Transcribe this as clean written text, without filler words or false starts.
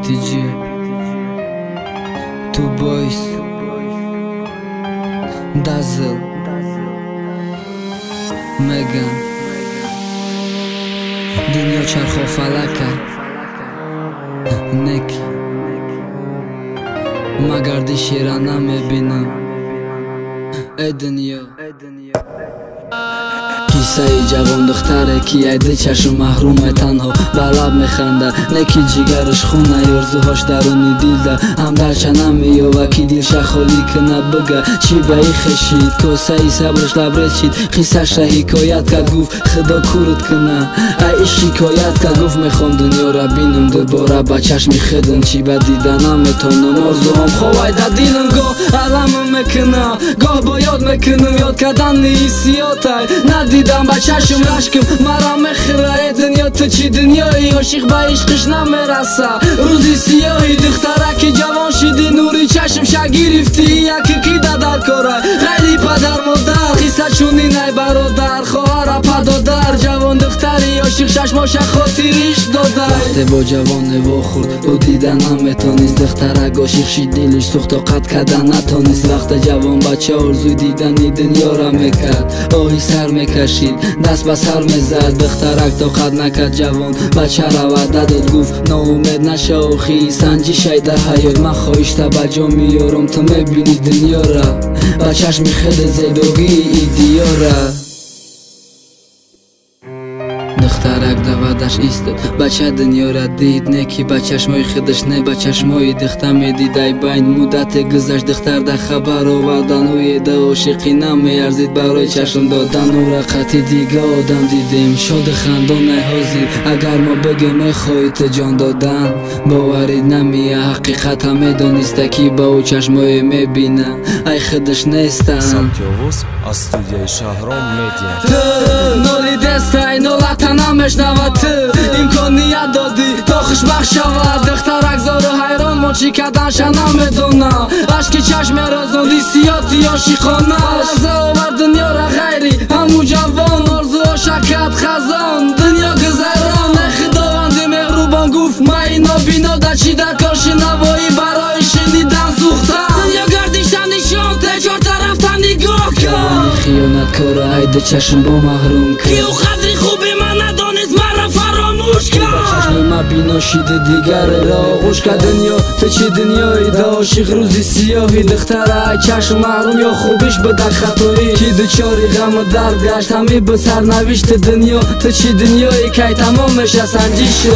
PTG Two Boys Dazzle Megan Dunyo charxo falaka Neki Magardi shirana mebinam Dunyo کیسه جوان دختره کی عیده چشم محرومه تنها بلب میخنده نکی جیگرش خونه یارزوهاش درونی دیده هم در چنم میو کی دیل شخالی کنه بگه چی به ای خشید کاسه ای صبرش لبرس شید خیسش را حکایت که گفت خدا کورت کنه ای شکایت که گفت میخوام دنیا را بینم دوباره با چشم خدم چی به دیدنم میتونم آرزوام خواهی در دیلم گاه علمم میکنه گاه با یاد میکنم یاد کردن نیسیاتای ندیدم با چشم رشکم مرا مخره دنیا تو چی دنیایی عاشق با عشقش نمیرسه روزی سیاهی دخترک جوان شدی نوری چشم شگیرفتی یکی کی در کاره خیلی پدر مادر خیسه چونی نی برادر خواهر پدادر جوان دختری عاشق ششماش خاطریش داده وقتی با جوان و خورد او دیدن نمیتونیست دخترک عاشق شد دلش سوخت و قد کردن نتونیست وقت جوان بچه آرزوی دیدنی دنیا را میکرد آهی سر میکشید دست به سر میزد دخترک تا قد نکرد جوان بچه را وعده داد گفت ناامید نشه آخی سنجی شیده حیات من خواهشته بجا میارم تو میبینی دنیا را با چشم خد زیبایی ایدیاره دخترک دوادش ایستاد بچه دنیا را دید نکی با چشمای خودش نه با چشمای دختر میدید ای بین مدت گذشت دختر در خبر آوردن و ایده عاشقی نمیارزید برای چشم دادن و رقتی دیگه آدم دیدیم شد خندان حاضر اگر ما بگه میخوای تو جان دادن باورید نمیه حقیقت هم میدانسته کی با او چشمای میبینه ای خودش نیستن Samtyovuz az studiyay Shahram Media نولی دسته نولت نمیشنود تو امکانیت دادی تا خوشبخت شود دخترک زار و حیران ما چی کردنش نمیدونه عشق چشم رازاندی سیاتی عاشقانه لحظه آور دنیا را غیری همو جوان آرزو شکت خزان دنیا گذران خداوندی مهربان گفت ما اینا بینا در چی در کاش نوایی برای شنیدن سوختن دنیا گردیشتن نشان چهار طرف تا نگاه کن خیانت کار عید چشم با محروم کن کیو قدری خوبی من ندانست مرا فراموش کن چشم ما بینا شیده دیگر را آغوش که دنیا تو چی دنیایی دا عاشق روزی سیاهی دختره ای چشم محروم یا خوبش بده خطایی کی دچاری غم و درد گشت همی به سرنوشت دنیا تو چی دنیایی که تمامش سنجیشه